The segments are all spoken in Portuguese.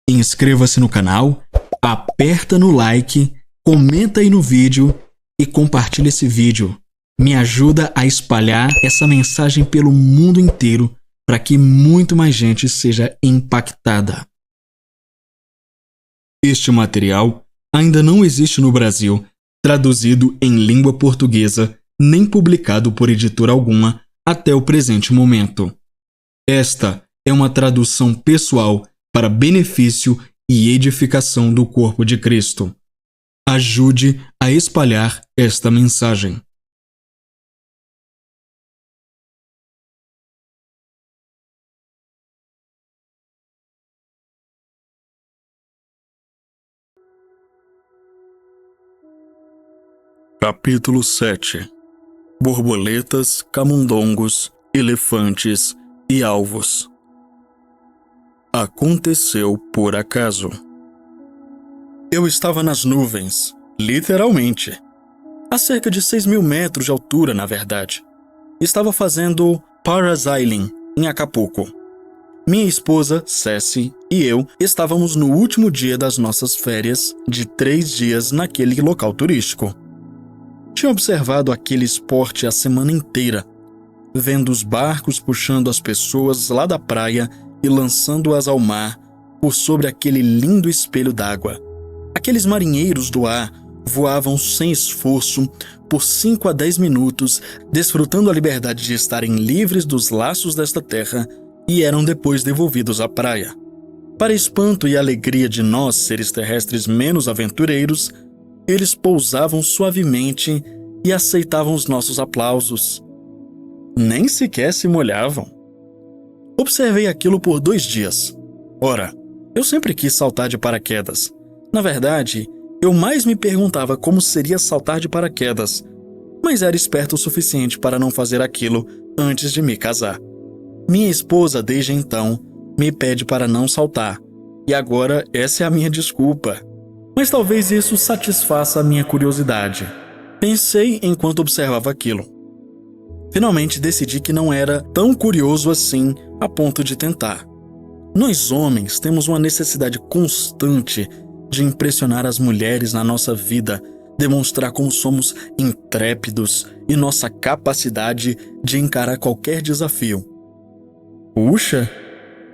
inscreva-se no canal, aperta no like, comenta aí no vídeo e compartilha esse vídeo. Me ajuda a espalhar essa mensagem pelo mundo inteiro para que muito mais gente seja impactada. Este material ainda não existe no Brasil, traduzido em língua portuguesa, nem publicado por editora alguma até o presente momento. Esta é uma tradução pessoal para benefício e edificação do corpo de Cristo. Ajude a espalhar esta mensagem. Capítulo 7. Borboletas, camundongos, elefantes e alvos. Aconteceu por acaso. Eu estava nas nuvens, literalmente. A cerca de 6.000 metros de altura, na verdade. Estava fazendo parasailing em Acapulco. Minha esposa, Ceci, e eu estávamos no último dia das nossas férias de 3 dias naquele local turístico. Tinha observado aquele esporte a semana inteira, vendo os barcos puxando as pessoas lá da praia e lançando-as ao mar por sobre aquele lindo espelho d'água. Aqueles marinheiros do ar voavam sem esforço por 5 a 10 minutos, desfrutando a liberdade de estarem livres dos laços desta terra e eram depois devolvidos à praia. Para espanto e alegria de nós, seres terrestres menos aventureiros, eles pousavam suavemente e aceitavam os nossos aplausos. Nem sequer se molhavam. Observei aquilo por 2 dias. Ora, eu sempre quis saltar de paraquedas. Na verdade, eu mais me perguntava como seria saltar de paraquedas, mas era esperto o suficiente para não fazer aquilo antes de me casar. Minha esposa, desde então, me pede para não saltar, e agora essa é a minha desculpa. Mas talvez isso satisfaça a minha curiosidade. Pensei enquanto observava aquilo. Finalmente decidi que não era tão curioso assim a ponto de tentar. Nós homens temos uma necessidade constante de impressionar as mulheres na nossa vida, demonstrar como somos intrépidos e nossa capacidade de encarar qualquer desafio. Puxa,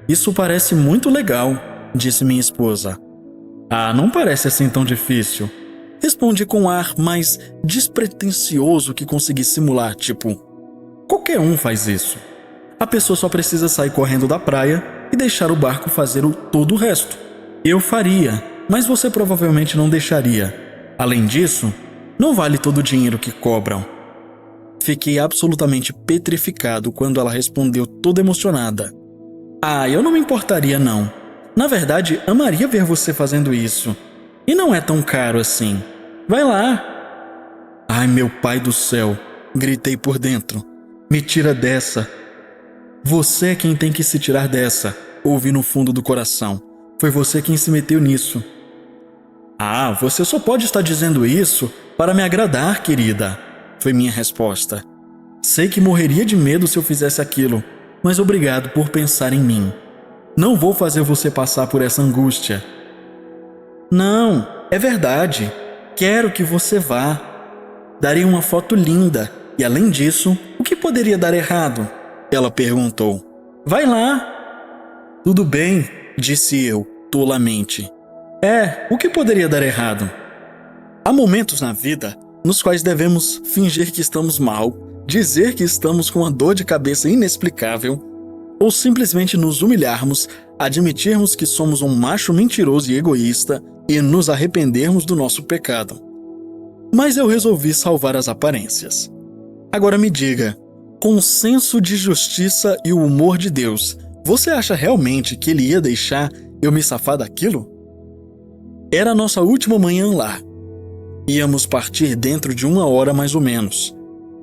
isso parece muito legal, disse minha esposa. Ah, não parece assim tão difícil. Respondi com um ar mais despretensioso que consegui simular, tipo, qualquer um faz isso. A pessoa só precisa sair correndo da praia e deixar o barco fazer todo o resto. Eu faria, mas você provavelmente não deixaria. Além disso, não vale todo o dinheiro que cobram. Fiquei absolutamente petrificado quando ela respondeu toda emocionada. Ah, eu não me importaria não. Na verdade, amaria ver você fazendo isso. E não é tão caro assim. Vai lá. Ai, meu pai do céu, gritei por dentro. Me tira dessa. Você é quem tem que se tirar dessa, ouvi no fundo do coração. Foi você quem se meteu nisso. Ah, você só pode estar dizendo isso para me agradar, querida, foi minha resposta. Sei que morreria de medo se eu fizesse aquilo, mas obrigado por pensar em mim. Não vou fazer você passar por essa angústia. Não, é verdade. Quero que você vá. Darei uma foto linda. E além disso, o que poderia dar errado? Ela perguntou. Vai lá. Tudo bem, disse eu, tolamente. O que poderia dar errado? Há momentos na vida nos quais devemos fingir que estamos mal, dizer que estamos com uma dor de cabeça inexplicável, ou simplesmente nos humilharmos, admitirmos que somos um macho mentiroso e egoísta e nos arrependermos do nosso pecado. Mas eu resolvi salvar as aparências. Agora me diga, com o senso de justiça e o humor de Deus, você acha realmente que ele ia deixar eu me safar daquilo? Era a nossa última manhã lá. Íamos partir dentro de 1 hora mais ou menos.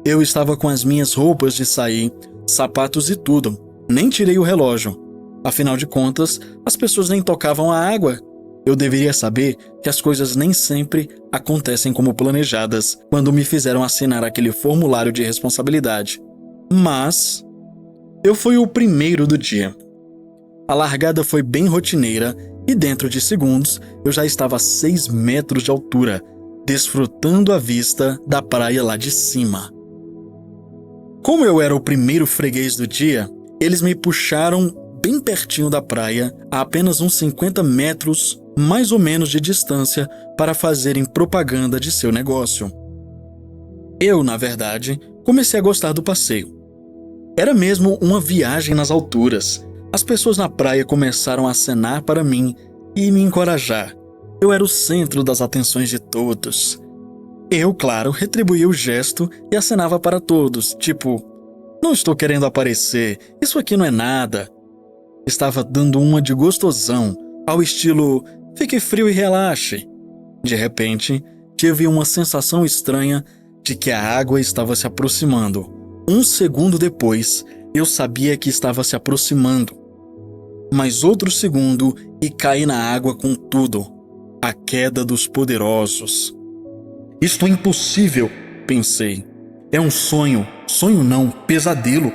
Eu estava com as minhas roupas de sair, sapatos e tudo. Nem tirei o relógio. Afinal de contas, as pessoas nem tocavam a água. Eu deveria saber que as coisas nem sempre acontecem como planejadas quando me fizeram assinar aquele formulário de responsabilidade. Mas eu fui o primeiro do dia. A largada foi bem rotineira e dentro de segundos eu já estava a 6 metros de altura, desfrutando a vista da praia lá de cima. Como eu era o primeiro freguês do dia, eles me puxaram bem pertinho da praia, a apenas uns 50 metros mais ou menos de distância, para fazerem propaganda de seu negócio. Eu, na verdade, comecei a gostar do passeio. Era mesmo uma viagem nas alturas. As pessoas na praia começaram a acenar para mim e me encorajar. Eu era o centro das atenções de todos. Eu, claro, retribuía o gesto e acenava para todos, tipo, não estou querendo aparecer, isso aqui não é nada. Estava dando uma de gostosão, ao estilo, fique frio e relaxe. De repente, tive uma sensação estranha de que a água estava se aproximando. Um segundo depois, eu sabia que estava se aproximando. Mas outro segundo e caí na água com tudo. A queda dos poderosos. Isto é impossível, pensei. É um sonho. Sonho não, pesadelo.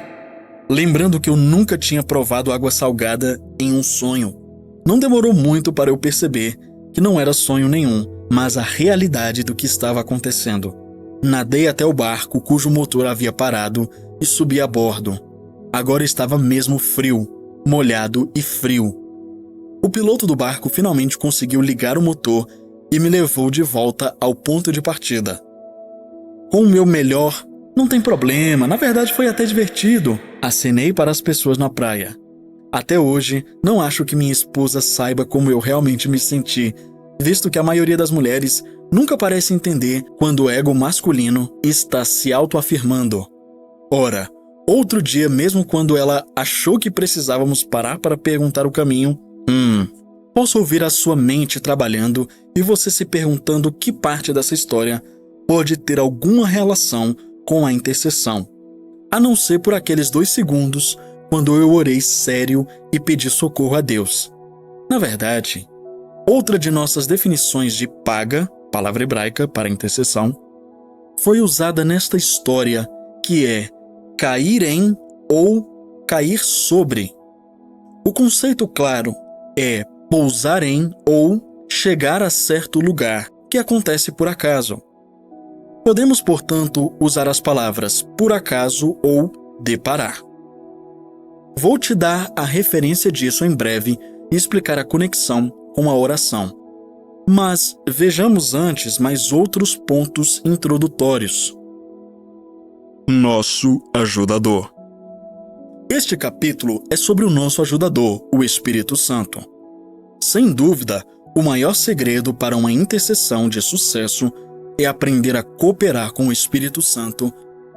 Lembrando que eu nunca tinha provado água salgada em um sonho. Não demorou muito para eu perceber que não era sonho nenhum, mas a realidade do que estava acontecendo. Nadei até o barco cujo motor havia parado e subi a bordo. Agora estava mesmo frio, molhado e frio. O piloto do barco finalmente conseguiu ligar o motor e me levou de volta ao ponto de partida. Com o meu melhor, não tem problema, na verdade foi até divertido, acenei para as pessoas na praia. Até hoje, não acho que minha esposa saiba como eu realmente me senti, visto que a maioria das mulheres nunca parece entender quando o ego masculino está se autoafirmando. Ora, outro dia, mesmo quando ela achou que precisávamos parar para perguntar o caminho, posso ouvir a sua mente trabalhando e você se perguntando que parte dessa história pode ter alguma relação com a intercessão. A não ser por aqueles 2 segundos quando eu orei sério e pedi socorro a Deus. Na verdade, outra de nossas definições de paga, palavra hebraica para intercessão, foi usada nesta história, que é cair em ou cair sobre. O conceito claro é pousar em ou chegar a certo lugar, que acontece por acaso. Podemos, portanto, usar as palavras por acaso ou deparar. Vou te dar a referência disso em breve e explicar a conexão com a oração. Mas vejamos antes mais outros pontos introdutórios. Nosso ajudador. Este capítulo é sobre o nosso ajudador, o Espírito Santo. Sem dúvida, o maior segredo para uma intercessão de sucesso é aprender a cooperar com o Espírito Santo,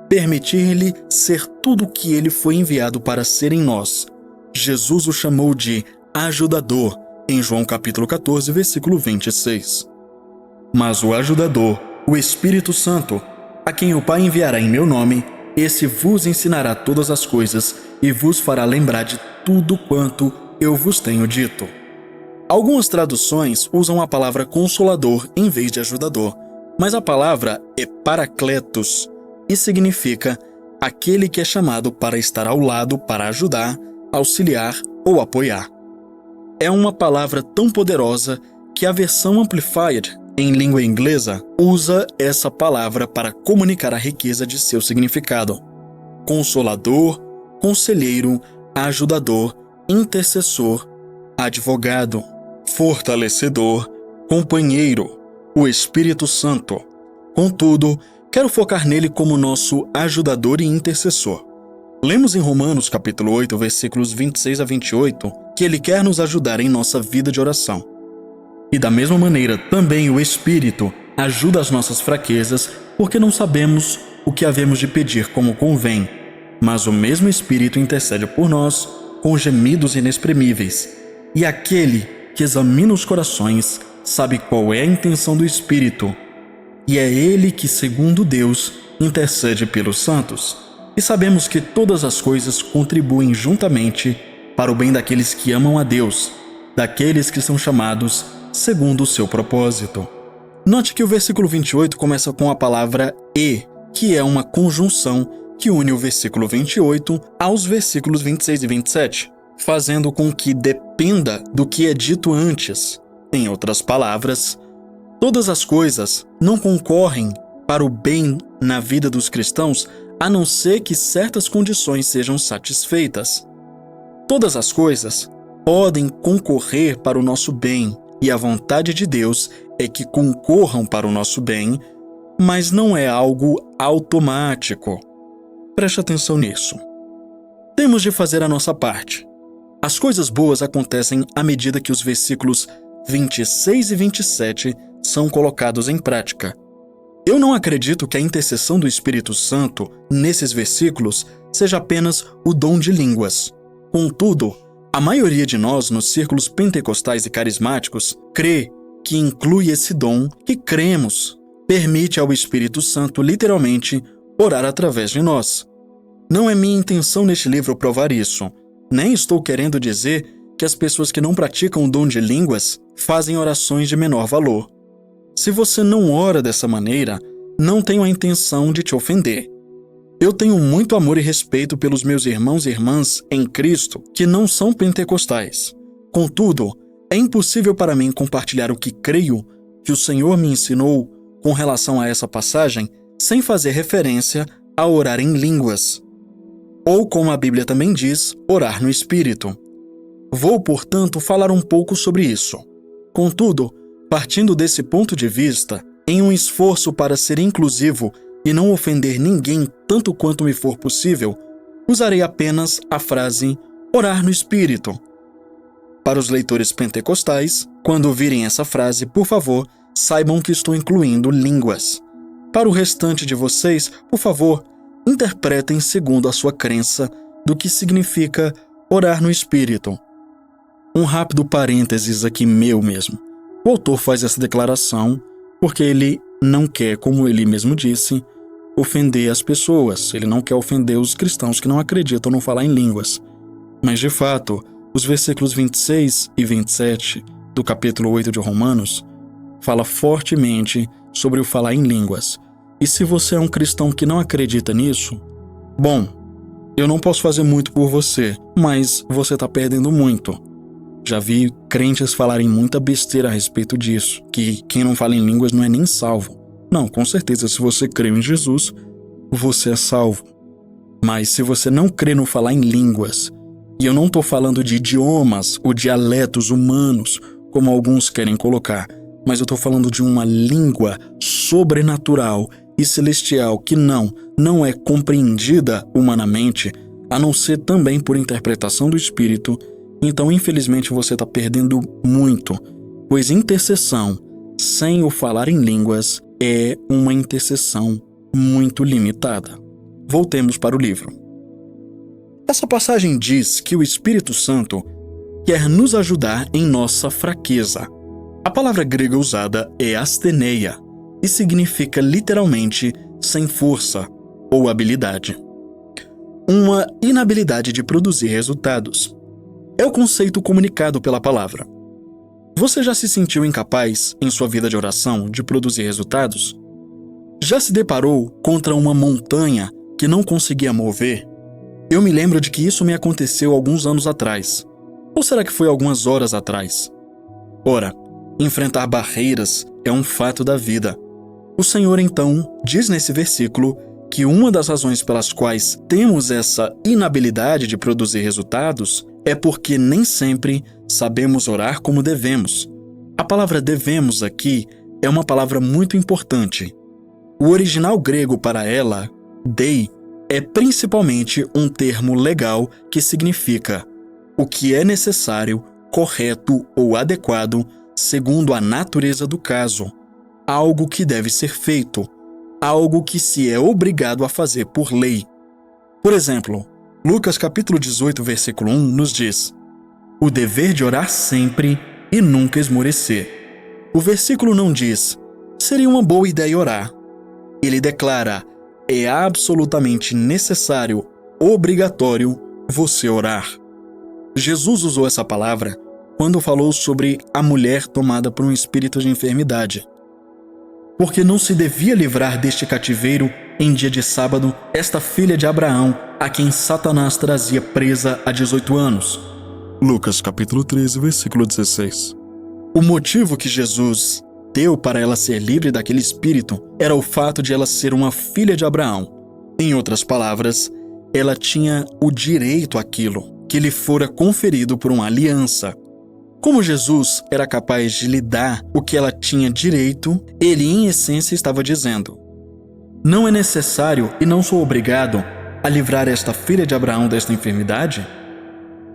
permitir-lhe ser tudo o que ele foi enviado para ser em nós. Jesus o chamou de ajudador, em João capítulo 14, versículo 26. Mas o ajudador, o Espírito Santo, a quem o Pai enviará em meu nome, esse vos ensinará todas as coisas e vos fará lembrar de tudo quanto eu vos tenho dito. Algumas traduções usam a palavra consolador em vez de ajudador, mas a palavra é paracletos e significa aquele que é chamado para estar ao lado para ajudar, auxiliar ou apoiar. É uma palavra tão poderosa que a versão Amplified, em língua inglesa, usa essa palavra para comunicar a riqueza de seu significado. Consolador, conselheiro, ajudador, intercessor, advogado, fortalecedor, companheiro, o Espírito Santo. Contudo, quero focar nele como nosso ajudador e intercessor. Lemos em Romanos capítulo 8, versículos 26 a 28, que ele quer nos ajudar em nossa vida de oração. E da mesma maneira, também o Espírito ajuda as nossas fraquezas, porque não sabemos o que havemos de pedir como convém, mas o mesmo Espírito intercede por nós com gemidos inexprimíveis. E aquele que examina os corações sabe qual é a intenção do Espírito, e é ele que, segundo Deus, intercede pelos santos. E sabemos que todas as coisas contribuem juntamente para o bem daqueles que amam a Deus, daqueles que são chamados segundo o seu propósito. Note que o versículo 28 começa com a palavra "e", que é uma conjunção que une o versículo 28 aos versículos 26 e 27. fazendo com que dependa do que é dito antes. Em outras palavras, todas as coisas não concorrem para o bem na vida dos cristãos, a não ser que certas condições sejam satisfeitas. Todas as coisas podem concorrer para o nosso bem, e a vontade de Deus é que concorram para o nosso bem, mas não é algo automático. Preste atenção nisso. Temos de fazer a nossa parte. As coisas boas acontecem à medida que os versículos 26 e 27 são colocados em prática. Eu não acredito que a intercessão do Espírito Santo, nesses versículos, seja apenas o dom de línguas. Contudo, a maioria de nós, nos círculos pentecostais e carismáticos, crê que inclui esse dom que cremos. Permite ao Espírito Santo, literalmente, orar através de nós. Não é minha intenção neste livro provar isso. Nem estou querendo dizer que as pessoas que não praticam o dom de línguas fazem orações de menor valor. Se você não ora dessa maneira, não tenho a intenção de te ofender. Eu tenho muito amor e respeito pelos meus irmãos e irmãs em Cristo que não são pentecostais. Contudo, é impossível para mim compartilhar o que creio que o Senhor me ensinou com relação a essa passagem sem fazer referência a orar em línguas. Ou, como a Bíblia também diz, orar no Espírito. Vou, portanto, falar um pouco sobre isso. Contudo, partindo desse ponto de vista, em um esforço para ser inclusivo e não ofender ninguém tanto quanto me for possível, usarei apenas a frase orar no Espírito. Para os leitores pentecostais, quando ouvirem essa frase, por favor, saibam que estou incluindo línguas. Para o restante de vocês, por favor, interpretem segundo a sua crença do que significa orar no Espírito. Um rápido parênteses aqui meu mesmo. O autor faz essa declaração porque ele não quer, como ele mesmo disse, ofender as pessoas. Ele não quer ofender os cristãos que não acreditam no falar em línguas. Mas, de fato, os versículos 26 e 27 do capítulo 8 de Romanos fala fortemente sobre o falar em línguas. E se você é um cristão que não acredita nisso, bom, eu não posso fazer muito por você, mas você está perdendo muito. Já vi crentes falarem muita besteira a respeito disso, que quem não fala em línguas não é nem salvo. Não, com certeza, se você crê em Jesus, você é salvo. Mas se você não crê no falar em línguas, e eu não estou falando de idiomas ou dialetos humanos, como alguns querem colocar, mas eu estou falando de uma língua sobrenatural e celestial que não é compreendida humanamente, a não ser também por interpretação do Espírito, então infelizmente você está perdendo muito, pois intercessão sem o falar em línguas é uma intercessão muito limitada. Voltemos para o livro. Essa passagem diz que o Espírito Santo quer nos ajudar em nossa fraqueza. A palavra grega usada é asteneia e significa literalmente sem força ou habilidade. Uma inabilidade de produzir resultados. É o conceito comunicado pela palavra. Você já se sentiu incapaz, em sua vida de oração, de produzir resultados? Já se deparou contra uma montanha que não conseguia mover? Eu me lembro de que isso me aconteceu alguns anos atrás. Ou será que foi algumas horas atrás? Ora, enfrentar barreiras é um fato da vida. O Senhor, então, diz nesse versículo que uma das razões pelas quais temos essa inabilidade de produzir resultados é porque nem sempre sabemos orar como devemos. A palavra devemos aqui é uma palavra muito importante. O original grego para ela, dei, é principalmente um termo legal que significa o que é necessário, correto ou adequado segundo a natureza do caso, algo que deve ser feito, algo que se é obrigado a fazer por lei. Por exemplo, Lucas capítulo 18, versículo 1 nos diz: o dever de orar sempre e nunca esmorecer. O versículo não diz: seria uma boa ideia orar. Ele declara: é absolutamente necessário, obrigatório, você orar. Jesus usou essa palavra quando falou sobre a mulher tomada por um espírito de enfermidade. Porque não se devia livrar deste cativeiro em dia de sábado esta filha de Abraão, a quem Satanás trazia presa há 18 anos. Lucas capítulo 13, versículo 16. O motivo que Jesus deu para ela ser livre daquele espírito era o fato de ela ser uma filha de Abraão. Em outras palavras, ela tinha o direito àquilo que lhe fora conferido por uma aliança. Como Jesus era capaz de lhe dar o que ela tinha direito, ele em essência estava dizendo: não é necessário e não sou obrigado a livrar esta filha de Abraão desta enfermidade?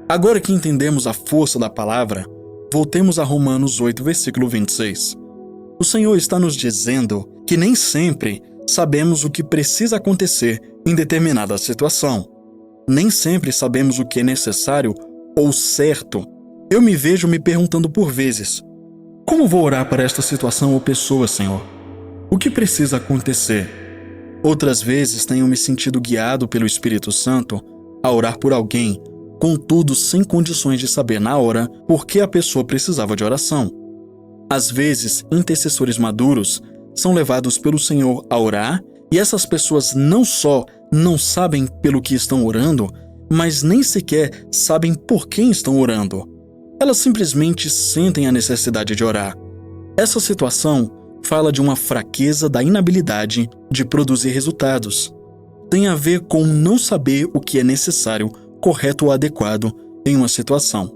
Agora que entendemos a força da palavra, voltemos a Romanos 8, versículo 26. O Senhor está nos dizendo que nem sempre sabemos o que precisa acontecer em determinada situação. Nem sempre sabemos o que é necessário ou certo. Eu me vejo me perguntando por vezes: como vou orar para esta situação ou pessoa, Senhor? O que precisa acontecer? Outras vezes tenho me sentido guiado pelo Espírito Santo a orar por alguém, contudo sem condições de saber na hora por que a pessoa precisava de oração. Às vezes, intercessores maduros são levados pelo Senhor a orar e essas pessoas não só não sabem pelo que estão orando, mas nem sequer sabem por quem estão orando. Elas simplesmente sentem a necessidade de orar. Essa situação fala de uma fraqueza da inabilidade de produzir resultados. Tem a ver com não saber o que é necessário, correto ou adequado em uma situação.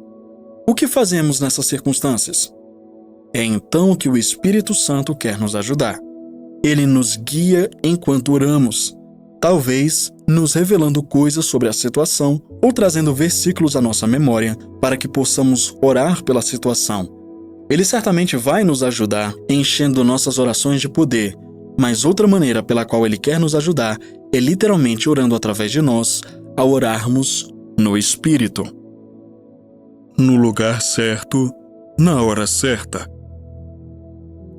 O que fazemos nessas circunstâncias? É então que o Espírito Santo quer nos ajudar. Ele nos guia enquanto oramos, talvez nos revelando coisas sobre a situação ou trazendo versículos à nossa memória para que possamos orar pela situação. Ele certamente vai nos ajudar enchendo nossas orações de poder, mas outra maneira pela qual ele quer nos ajudar é literalmente orando através de nós ao orarmos no Espírito. No lugar certo, na hora certa.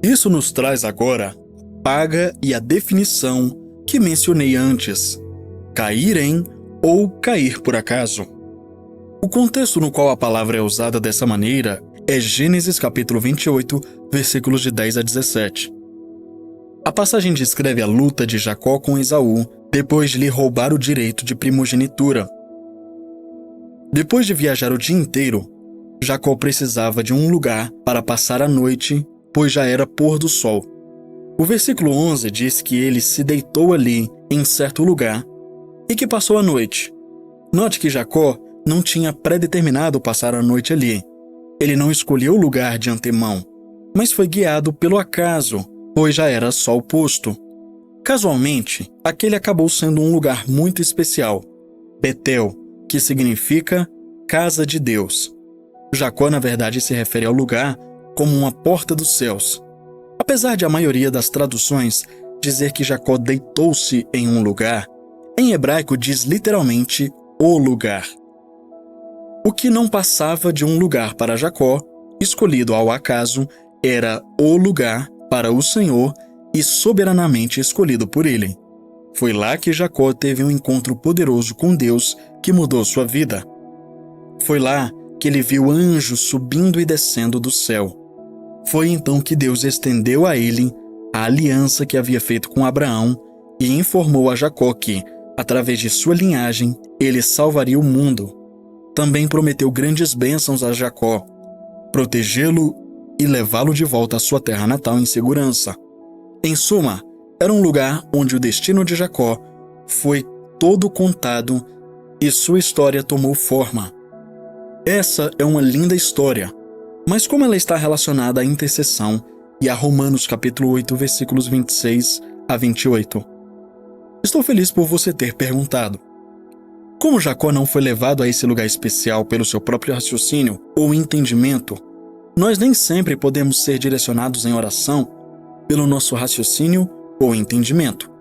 Isso nos traz agora paga e a definição que mencionei antes: cair em ou cair por acaso. O contexto no qual a palavra é usada dessa maneira é Gênesis capítulo 28, versículos de 10 a 17. A passagem descreve a luta de Jacó com Esaú depois de lhe roubar o direito de primogenitura. Depois de viajar o dia inteiro, Jacó precisava de um lugar para passar a noite, pois já era pôr do sol. O versículo 11 diz que ele se deitou ali em certo lugar e que passou a noite. Note que Jacó não tinha predeterminado passar a noite ali. Ele não escolheu o lugar de antemão, mas foi guiado pelo acaso, pois já era sol posto. Casualmente, aquele acabou sendo um lugar muito especial, Betel, que significa casa de Deus. Jacó, na verdade, se refere ao lugar como uma porta dos céus. Apesar de a maioria das traduções dizer que Jacó deitou-se em um lugar, em hebraico diz literalmente o lugar. O que não passava de um lugar para Jacó, escolhido ao acaso, era o lugar para o Senhor e soberanamente escolhido por ele. Foi lá que Jacó teve um encontro poderoso com Deus que mudou sua vida. Foi lá que ele viu anjos subindo e descendo do céu. Foi então que Deus estendeu a ele a aliança que havia feito com Abraão e informou a Jacó que, através de sua linhagem, ele salvaria o mundo. Também prometeu grandes bênçãos a Jacó, protegê-lo e levá-lo de volta à sua terra natal em segurança. Em suma, era um lugar onde o destino de Jacó foi todo contado e sua história tomou forma. Essa é uma linda história, mas como ela está relacionada à intercessão e a Romanos capítulo 8, versículos 26 a 28? Estou feliz por você ter perguntado. Como Jacó não foi levado a esse lugar especial pelo seu próprio raciocínio ou entendimento, nós nem sempre podemos ser direcionados em oração pelo nosso raciocínio ou entendimento.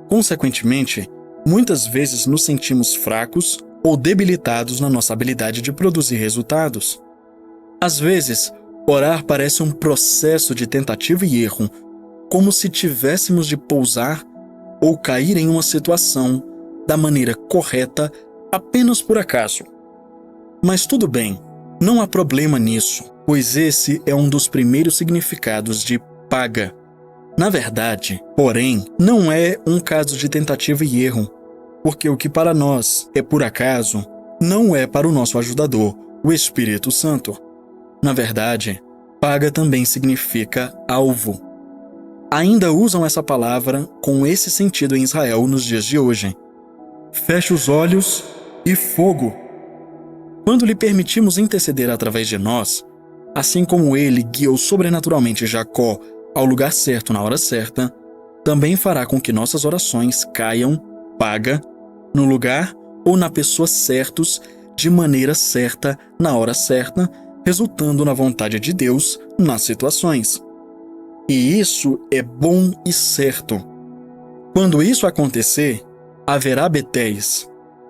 Consequentemente, muitas vezes nos sentimos fracos ou debilitados na nossa habilidade de produzir resultados. Às vezes, orar parece um processo de tentativa e erro, como se tivéssemos de pousar ou cair em uma situação da maneira correta apenas por acaso. Mas tudo bem, não há problema nisso, pois esse é um dos primeiros significados de paga. Na verdade, porém, não é um caso de tentativa e erro, porque o que para nós é por acaso, não é para o nosso ajudador, o Espírito Santo. Na verdade, paga também significa alvo. Ainda usam essa palavra com esse sentido em Israel nos dias de hoje. Feche os olhos e fogo. Quando lhe permitimos interceder através de nós, assim como ele guiou sobrenaturalmente Jacó ao lugar certo na hora certa, também fará com que nossas orações caiam, paga, no lugar ou na pessoa certos, de maneira certa, na hora certa, resultando na vontade de Deus nas situações. E isso é bom e certo. Quando isso acontecer, haverá betéis,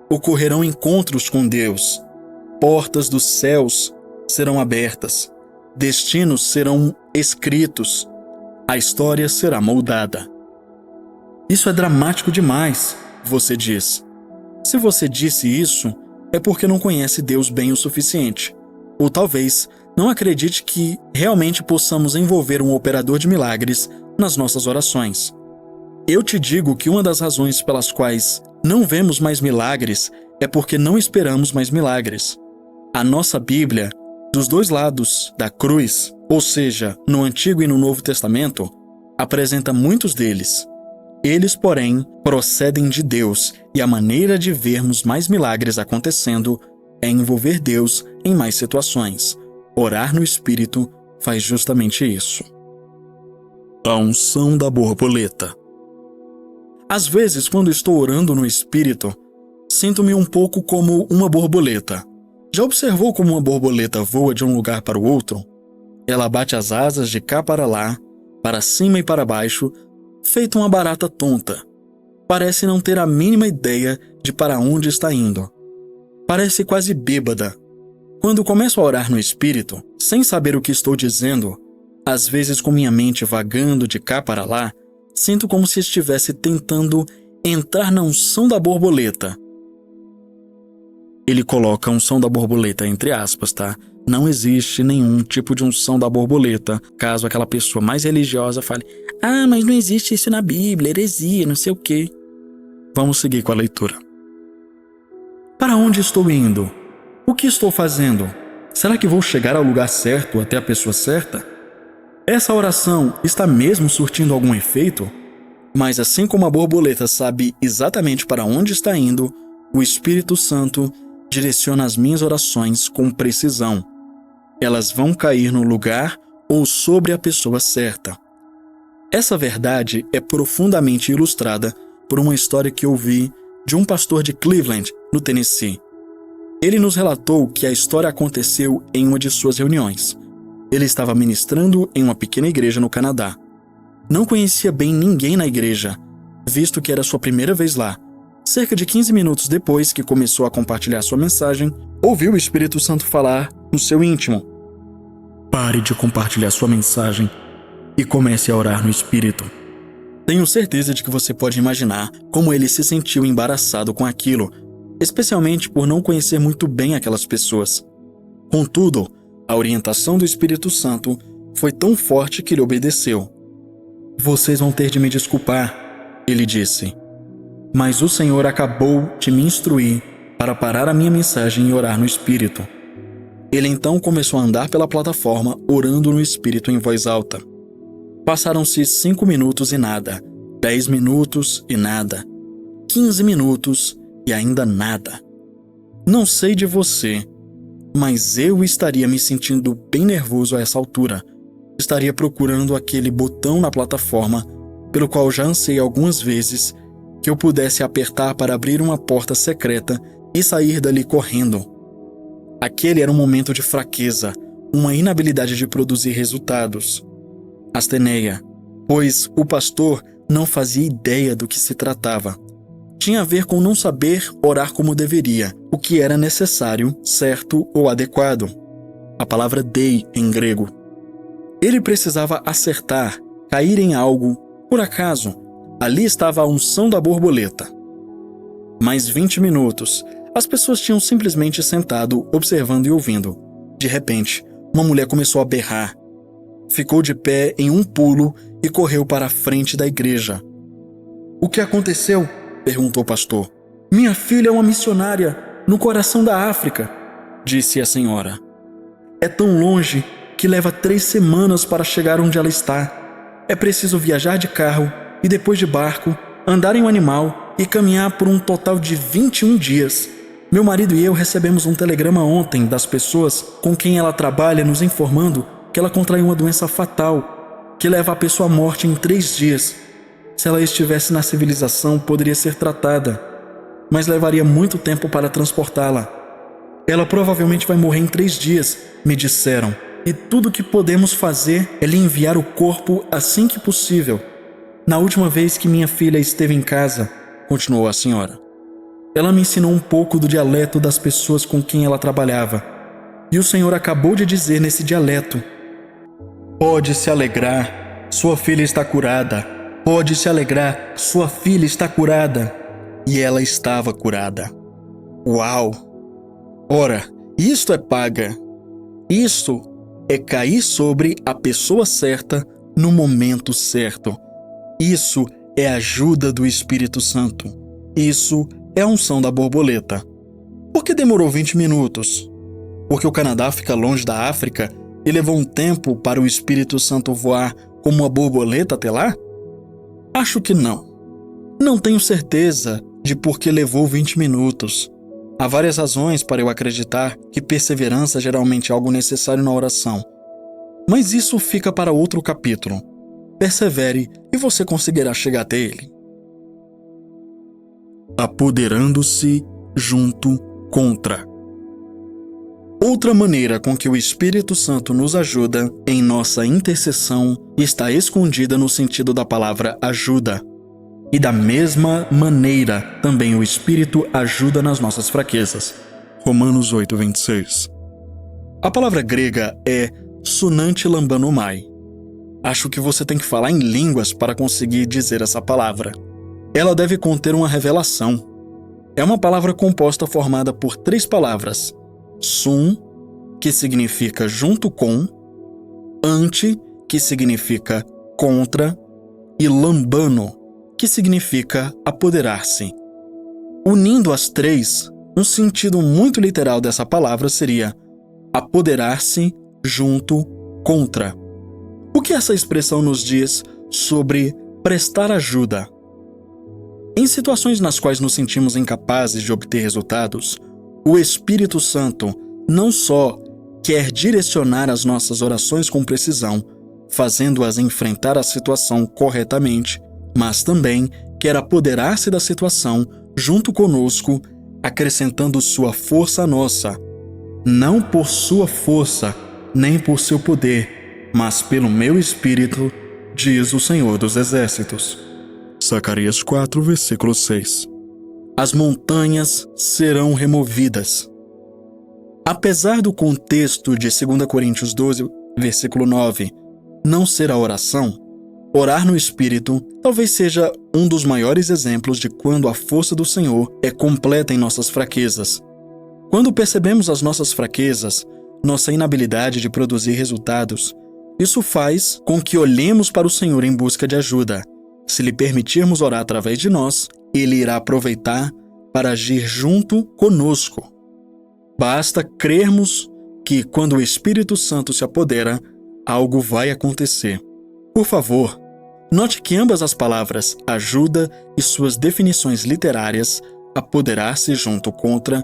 ocorrerão encontros com Deus, portas dos céus serão abertas, destinos serão escritos, a história será moldada. Isso é dramático demais, você diz. Se você disse isso, é porque não conhece Deus bem o suficiente. Ou talvez não acredite que realmente possamos envolver um operador de milagres nas nossas orações. Eu te digo que uma das razões pelas quais não vemos mais milagres é porque não esperamos mais milagres. A nossa Bíblia, dos dois lados da cruz, ou seja, no Antigo e no Novo Testamento, apresenta muitos deles. Eles, porém, procedem de Deus, e a maneira de vermos mais milagres acontecendo é envolver Deus em mais situações. Orar no Espírito faz justamente isso. A unção da borboleta. Às vezes, quando estou orando no Espírito, sinto-me um pouco como uma borboleta. Já observou como uma borboleta voa de um lugar para o outro? Ela bate as asas de cá para lá, para cima e para baixo, feito uma barata tonta. Parece não ter a mínima ideia de para onde está indo. Parece quase bêbada. Quando começo a orar no Espírito, sem saber o que estou dizendo, às vezes com minha mente vagando de cá para lá, sinto como se estivesse tentando entrar na unção da borboleta. Ele coloca a unção da borboleta entre aspas, tá? Não existe nenhum tipo de unção da borboleta, caso aquela pessoa mais religiosa fale: "Ah, mas não existe isso na Bíblia, heresia, não sei o quê." Vamos seguir com a leitura. Para onde estou indo? O que estou fazendo? Será que vou chegar ao lugar certo, até a pessoa certa? Essa oração está mesmo surtindo algum efeito? Mas assim como a borboleta sabe exatamente para onde está indo, o Espírito Santo direciona as minhas orações com precisão. Elas vão cair no lugar ou sobre a pessoa certa. Essa verdade é profundamente ilustrada por uma história que ouvi de um pastor de Cleveland, no Tennessee. Ele nos relatou que a história aconteceu em uma de suas reuniões. Ele estava ministrando em uma pequena igreja no Canadá. Não conhecia bem ninguém na igreja, visto que era sua primeira vez lá. Cerca de 15 minutos depois que começou a compartilhar sua mensagem, ouviu o Espírito Santo falar no seu íntimo: "Pare de compartilhar sua mensagem e comece a orar no Espírito." Tenho certeza de que você pode imaginar como ele se sentiu embaraçado com aquilo, especialmente por não conhecer muito bem aquelas pessoas. Contudo, a orientação do Espírito Santo foi tão forte que ele obedeceu. "Vocês vão ter de me desculpar," ele disse, "mas o Senhor acabou de me instruir para parar a minha mensagem e orar no Espírito." Ele então começou a andar pela plataforma, orando no Espírito em voz alta. Passaram-se 5 minutos e nada, 10 minutos e nada, 15 minutos e ainda nada. Não sei de você, mas eu estaria me sentindo bem nervoso a essa altura. Estaria procurando aquele botão na plataforma, pelo qual já ansei algumas vezes, que eu pudesse apertar para abrir uma porta secreta e sair dali correndo. Aquele era um momento de fraqueza, uma inabilidade de produzir resultados. Asteneia, pois o pastor não fazia ideia do que se tratava. Tinha a ver com não saber orar como deveria, o que era necessário, certo ou adequado. A palavra dei em grego. Ele precisava acertar, cair em algo, por acaso. Ali estava a unção da borboleta. Mais 20 minutos, as pessoas tinham simplesmente sentado, observando e ouvindo. De repente, uma mulher começou a berrar. Ficou de pé em um pulo e correu para a frente da igreja. "O que aconteceu?" perguntou o pastor. "Minha filha é uma missionária no coração da África. disse a senhora. É tão longe que leva 3 semanas para chegar onde ela está. É preciso viajar de carro e depois de barco, andar em um animal e caminhar por um total de 21 dias. Meu marido e eu recebemos um telegrama ontem das pessoas com quem ela trabalha nos informando que ela contraiu uma doença fatal que leva a pessoa à morte em 3 dias. Se ela estivesse na civilização, poderia ser tratada, mas levaria muito tempo para transportá-la. Ela provavelmente vai morrer em 3 dias, me disseram, e tudo o que podemos fazer é lhe enviar o corpo assim que possível. Na última vez que minha filha esteve em casa, continuou a senhora, ela me ensinou um pouco do dialeto das pessoas com quem ela trabalhava. E o senhor acabou de dizer nesse dialeto: pode se alegrar, sua filha está curada. Pode se alegrar, sua filha está curada. E ela estava curada. Uau! Ora, isto é paga. Isso é cair sobre a pessoa certa no momento certo. Isso é a ajuda do Espírito Santo. Isso é a unção da borboleta. Por que demorou 20 minutos? Porque o Canadá fica longe da África e levou um tempo para o Espírito Santo voar como uma borboleta até lá? Acho que não. Não tenho certeza de por que levou 20 minutos. Há várias razões para eu acreditar que perseverança é geralmente algo necessário na oração. Mas isso fica para outro capítulo. Persevere e você conseguirá chegar até ele. Apoderando-se junto contra. Outra maneira com que o Espírito Santo nos ajuda em nossa intercessão está escondida no sentido da palavra ajuda. E da mesma maneira, também o Espírito ajuda nas nossas fraquezas. Romanos 8:26. A palavra grega é sunanti lambanomai. Acho que você tem que falar em línguas para conseguir dizer essa palavra. Ela deve conter uma revelação. É uma palavra composta formada por 3 palavras. Sun, que significa junto com, ante, que significa contra, e lambano, que significa apoderar-se. Unindo as 3, um sentido muito literal dessa palavra seria apoderar-se junto contra. O que essa expressão nos diz sobre prestar ajuda? Em situações nas quais nos sentimos incapazes de obter resultados, o Espírito Santo não só quer direcionar as nossas orações com precisão, fazendo-as enfrentar a situação corretamente, mas também quer apoderar-se da situação junto conosco, acrescentando sua força à nossa, não por sua força, nem por seu poder, mas pelo meu Espírito, diz o Senhor dos Exércitos. Zacarias 4, versículo 6. As montanhas serão removidas. Apesar do contexto de 2 Coríntios 12, versículo 9, não ser a oração, orar no Espírito talvez seja um dos maiores exemplos de quando a força do Senhor é completa em nossas fraquezas. Quando percebemos as nossas fraquezas, nossa inabilidade de produzir resultados, isso faz com que olhemos para o Senhor em busca de ajuda. Se lhe permitirmos orar através de nós, Ele irá aproveitar para agir junto conosco. Basta crermos que, quando o Espírito Santo se apodera, algo vai acontecer. Por favor, note que ambas as palavras ajuda e suas definições literárias, apoderar-se junto contra,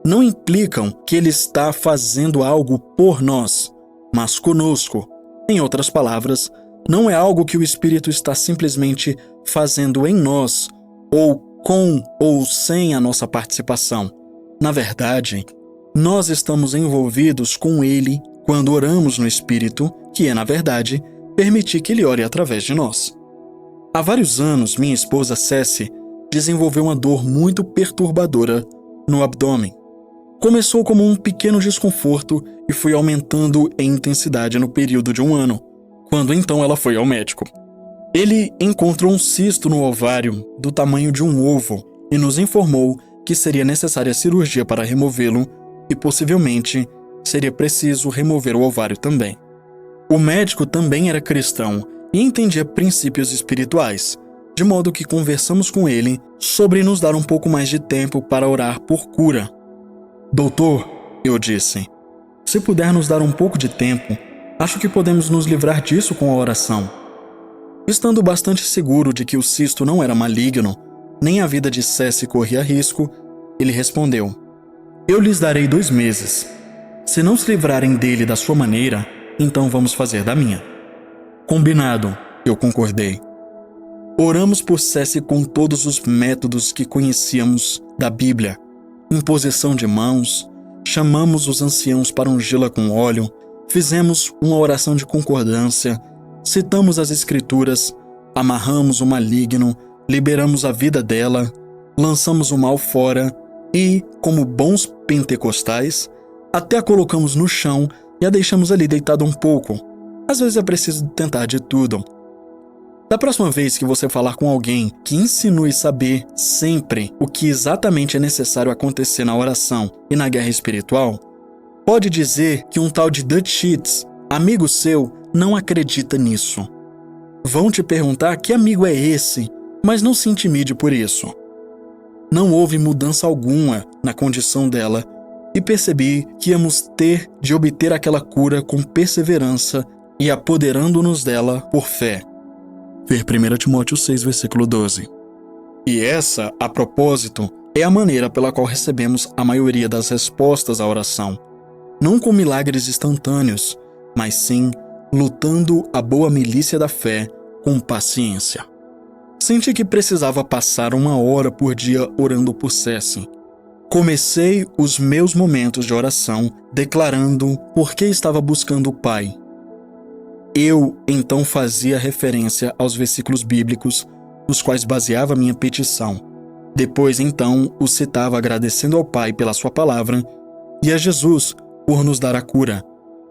não implicam que Ele está fazendo algo por nós, mas conosco. Em outras palavras, não é algo que o Espírito está simplesmente fazendo em nós, ou com ou sem a nossa participação. Na verdade, nós estamos envolvidos com Ele quando oramos no Espírito, que é, na verdade, permitir que Ele ore através de nós. Há vários anos, minha esposa Ceci desenvolveu uma dor muito perturbadora no abdômen. Começou como um pequeno desconforto e foi aumentando em intensidade no período de 1 ano, quando então ela foi ao médico. Ele encontrou um cisto no ovário do tamanho de um ovo e nos informou que seria necessária cirurgia para removê-lo e possivelmente seria preciso remover o ovário também. O médico também era cristão e entendia princípios espirituais, de modo que conversamos com ele sobre nos dar um pouco mais de tempo para orar por cura. Doutor, eu disse. Se puder nos dar um pouco de tempo, acho que podemos nos livrar disso com a oração. Estando bastante seguro de que o cisto não era maligno, nem a vida de Ceci corria risco, ele respondeu: eu lhes darei 2 meses. Se não se livrarem dele da sua maneira, então vamos fazer da minha. Combinado, eu concordei. Oramos por Ceci com todos os métodos que conhecíamos da Bíblia. Imposição de mãos, chamamos os anciãos para ungí-la com óleo, fizemos uma oração de concordância, citamos as Escrituras, amarramos o maligno, liberamos a vida dela, lançamos o mal fora e, como bons pentecostais, até a colocamos no chão e a deixamos ali deitada um pouco. Às vezes é preciso tentar de tudo. Da próxima vez que você falar com alguém que insinue saber sempre o que exatamente é necessário acontecer na oração e na guerra espiritual, pode dizer que um tal de Dutch Sheets, amigo seu, não acredita nisso. Vão te perguntar que amigo é esse, mas não se intimide por isso. Não houve mudança alguma na condição dela e percebi que íamos ter de obter aquela cura com perseverança e apoderando-nos dela por fé. Ver 1 Timóteo 6, versículo 12. E essa, a propósito, é a maneira pela qual recebemos a maioria das respostas à oração. Não com milagres instantâneos, mas sim lutando a boa milícia da fé com paciência. Senti que precisava passar 1 hora por dia orando por Ceci. Comecei os meus momentos de oração declarando por que estava buscando o Pai. Eu, então, fazia referência aos versículos bíblicos, nos quais baseava minha petição. Depois, então, os citava agradecendo ao Pai pela sua palavra e a Jesus por nos dar a cura.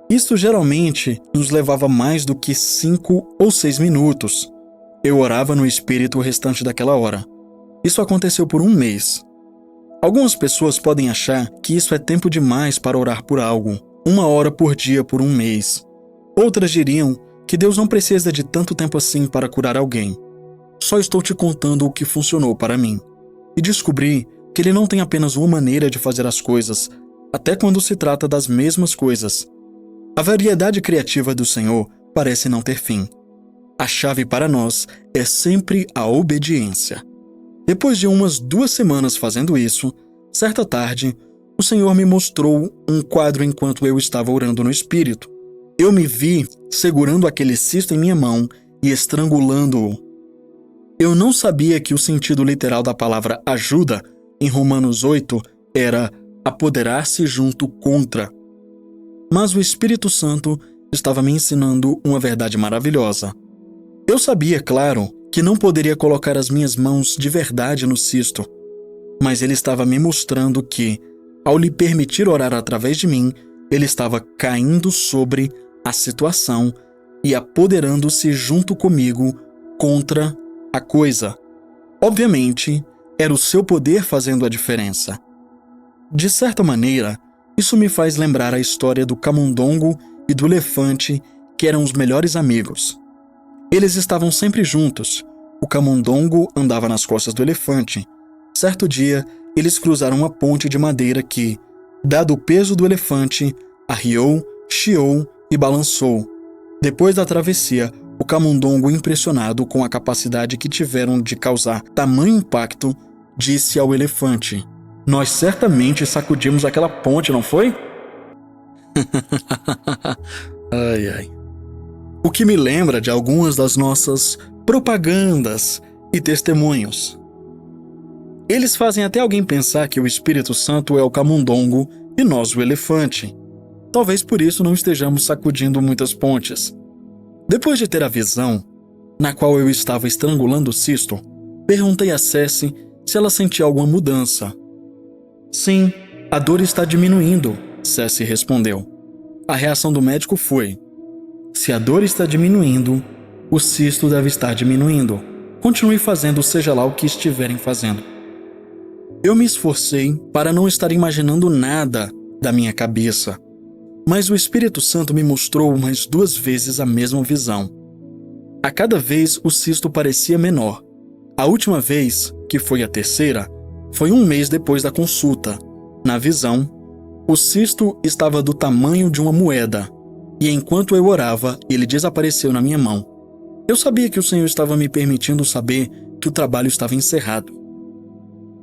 Isto geralmente nos levava mais do que 5 ou 6 minutos. Eu orava no Espírito o restante daquela hora. Isso aconteceu por 1 mês. Algumas pessoas podem achar que isso é tempo demais para orar por algo, 1 hora por dia por 1 mês. Outras diriam que Deus não precisa de tanto tempo assim para curar alguém. Só estou te contando o que funcionou para mim. E descobri que Ele não tem apenas uma maneira de fazer as coisas, até quando se trata das mesmas coisas. A variedade criativa do Senhor parece não ter fim. A chave para nós é sempre a obediência. Depois de umas 2 semanas fazendo isso, certa tarde, o Senhor me mostrou um quadro enquanto eu estava orando no Espírito. Eu me vi segurando aquele cisto em minha mão e estrangulando-o. Eu não sabia que o sentido literal da palavra ajuda, em Romanos 8, era apoderar-se junto contra. Mas o Espírito Santo estava me ensinando uma verdade maravilhosa. Eu sabia, claro, que não poderia colocar as minhas mãos de verdade no cisto, mas ele estava me mostrando que, ao lhe permitir orar através de mim, ele estava caindo sobre a situação e apoderando-se junto comigo contra a coisa. Obviamente, era o seu poder fazendo a diferença. De certa maneira, isso me faz lembrar a história do camundongo e do elefante, que eram os melhores amigos. Eles estavam sempre juntos. O camundongo andava nas costas do elefante. Certo dia, eles cruzaram uma ponte de madeira que, dado o peso do elefante, arriou, chiou e balançou. Depois da travessia, o camundongo, impressionado com a capacidade que tiveram de causar tamanho impacto, disse ao elefante: "Nós certamente sacudimos aquela ponte, não foi?" Ai, ai. O que me lembra de algumas das nossas propagandas e testemunhos. Eles fazem até alguém pensar que o Espírito Santo é o camundongo e nós o elefante. Talvez por isso não estejamos sacudindo muitas pontes. Depois de ter a visão, na qual eu estava estrangulando o cisto, perguntei a Ceci se ela sentia alguma mudança. "Sim, a dor está diminuindo", Ceci respondeu. A reação do médico foi: "Se a dor está diminuindo, o cisto deve estar diminuindo. Continue fazendo seja lá o que estiverem fazendo." Eu me esforcei para não estar imaginando nada da minha cabeça, mas o Espírito Santo me mostrou mais 2 vezes a mesma visão. A cada vez o cisto parecia menor. A última vez, que foi a terceira, foi 1 mês depois da consulta. Na visão, O cisto estava do tamanho de uma moeda, e enquanto eu orava, ele desapareceu na minha mão. Eu sabia que o Senhor estava me permitindo saber que o trabalho estava encerrado.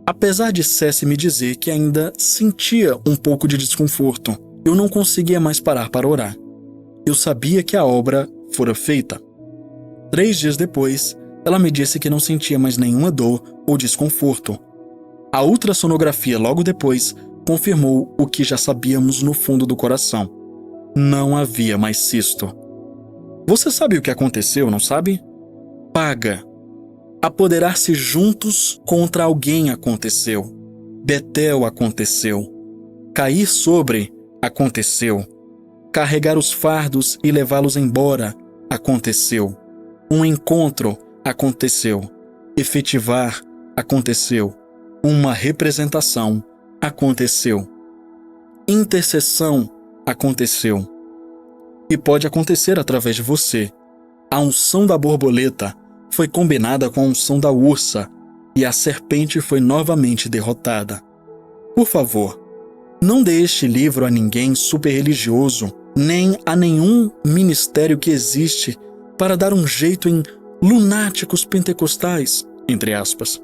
Apesar de Ceci me dizer que ainda sentia um pouco de desconforto, eu não conseguia mais parar para orar. Eu sabia que a obra fora feita. 3 dias depois, ela me disse que não sentia mais nenhuma dor ou desconforto. A ultrassonografia logo depois confirmou o que já sabíamos no fundo do coração. Não havia mais cisto. Você sabe o que aconteceu, não sabe? Paga. Apoderar-se juntos contra alguém aconteceu. Betel aconteceu. Cair sobre aconteceu. Carregar os fardos e levá-los embora aconteceu. Um encontro aconteceu. Efetivar aconteceu. Uma representação aconteceu. Intercessão aconteceu. E pode acontecer através de você. A unção da borboleta foi combinada com a unção da ursa e a serpente foi novamente derrotada. Por favor, não dê este livro a ninguém super religioso, nem a nenhum ministério que existe para dar um jeito em lunáticos pentecostais, entre aspas.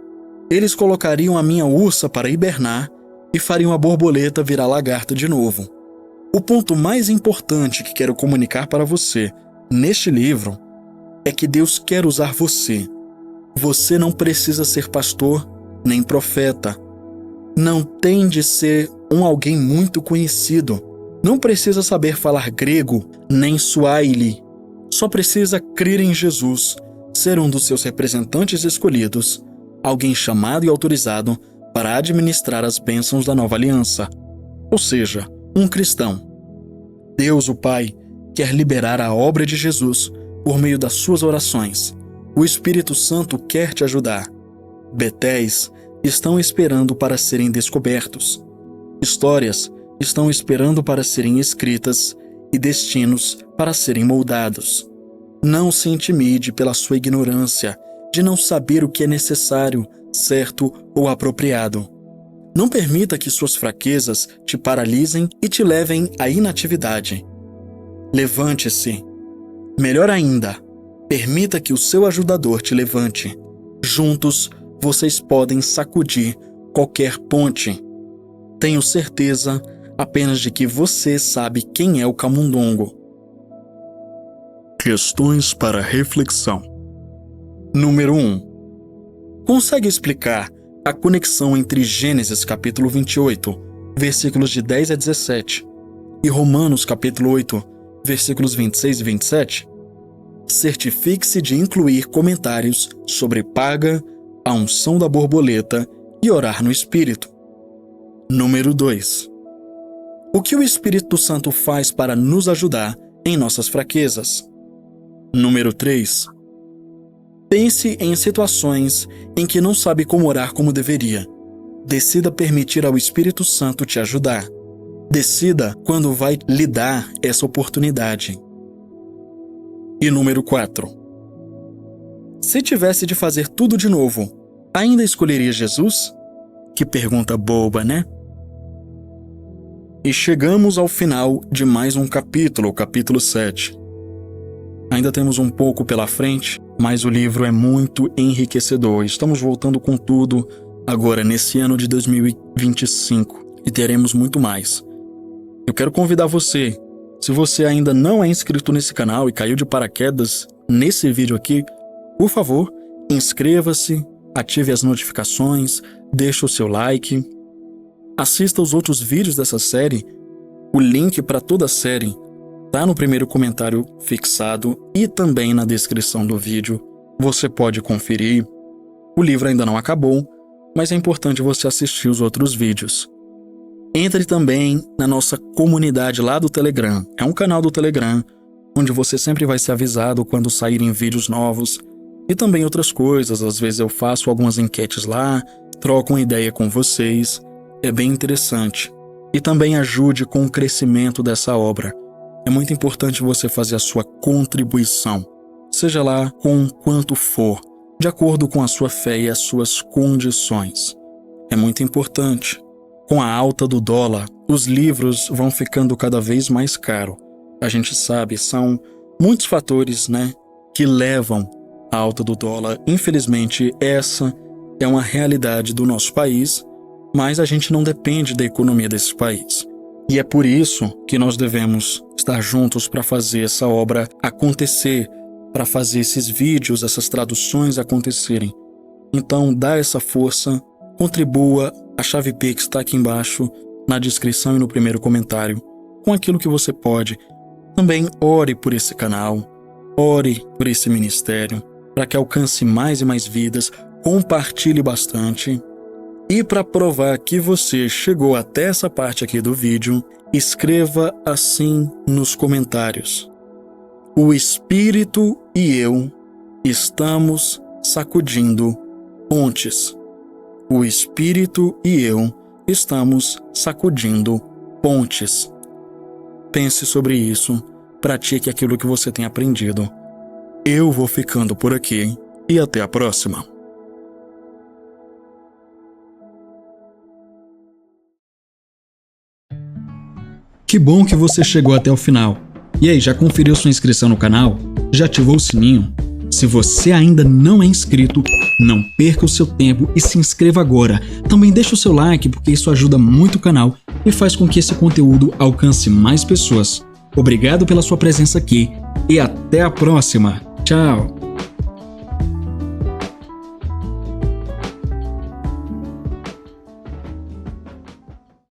Eles colocariam a minha ursa para hibernar e fariam a borboleta virar lagarta de novo. O ponto mais importante que quero comunicar para você neste livro é que Deus quer usar você. Você não precisa ser pastor nem profeta. Não tem de ser alguém muito conhecido. Não precisa saber falar grego nem suaíli. Só precisa crer em Jesus, ser um dos seus representantes escolhidos, alguém chamado e autorizado para administrar as bênçãos da nova aliança. Ou seja, um cristão. Deus, o Pai, quer liberar a obra de Jesus por meio das suas orações. O Espírito Santo quer te ajudar. Betéis estão esperando para serem descobertos. Histórias estão esperando para serem escritas e destinos para serem moldados. Não se intimide pela sua ignorância de não saber o que é necessário, certo ou apropriado. Não permita que suas fraquezas te paralisem e te levem à inatividade. Levante-se. Melhor ainda, permita que o seu ajudador te levante. Juntos, vocês podem sacudir qualquer ponte. Tenho certeza apenas de que você sabe quem é o camundongo. Questões para reflexão. Número 1. Consegue explicar a conexão entre Gênesis capítulo 28, versículos de 10 a 17, e Romanos capítulo 8, versículos 26 e 27? Certifique-se de incluir comentários sobre paga, a unção da borboleta e orar no Espírito. Número 2. O que o Espírito Santo faz para nos ajudar em nossas fraquezas? Número 3. Pense em situações em que não sabe como orar como deveria. Decida permitir ao Espírito Santo te ajudar. Decida quando vai lhe dar essa oportunidade. E número 4. Se tivesse de fazer tudo de novo, ainda escolheria Jesus? Que pergunta boba, né? E chegamos ao final de mais um capítulo, o capítulo 7. Ainda temos um pouco pela frente, mas o livro é muito enriquecedor. Estamos voltando com tudo agora nesse ano de 2025 e teremos muito mais. Eu quero convidar você, se você ainda não é inscrito nesse canal e caiu de paraquedas nesse vídeo aqui, por favor, inscreva-se, ative as notificações, deixe o seu like, assista os outros vídeos dessa série. O link para toda a série está no primeiro comentário fixado e também na descrição do vídeo. Você pode conferir. O livro ainda não acabou, mas é importante você assistir os outros vídeos. Entre também na nossa comunidade lá do Telegram. É um canal do Telegram, onde você sempre vai ser avisado quando saírem vídeos novos e também outras coisas. Às vezes eu faço algumas enquetes lá, troco uma ideia com vocês. É bem interessante. E também ajude com o crescimento dessa obra. É muito importante você fazer a sua contribuição, seja lá com quanto for, de acordo com a sua fé e as suas condições. É muito importante. com a alta do dólar, os livros vão ficando cada vez mais caros. A gente sabe, são muitos fatores, né, que levam à alta do dólar. Infelizmente, essa é uma realidade do nosso país, mas a gente não depende da economia desse país. E é por isso que nós devemos estar juntos para fazer essa obra acontecer, para fazer esses vídeos, essas traduções acontecerem. Então, dá essa força, contribua, a chave Pix está aqui embaixo, na descrição e no primeiro comentário, com aquilo que você pode. Também ore por esse canal, ore por esse ministério, para que alcance mais e mais vidas, compartilhe bastante. E para provar que você chegou até essa parte aqui do vídeo, escreva assim nos comentários: o Espírito e eu estamos sacudindo pontes. O Espírito e eu estamos sacudindo pontes. Pense sobre isso, pratique aquilo que você tem aprendido. Eu vou ficando por aqui e até a próxima. Que bom que você chegou até o final. E aí, já conferiu sua inscrição no canal? Já ativou o sininho? Se você ainda não é inscrito, não perca o seu tempo e se inscreva agora. Também deixa o seu like, porque isso ajuda muito o canal e faz com que esse conteúdo alcance mais pessoas. Obrigado pela sua presença aqui e até a próxima. Tchau!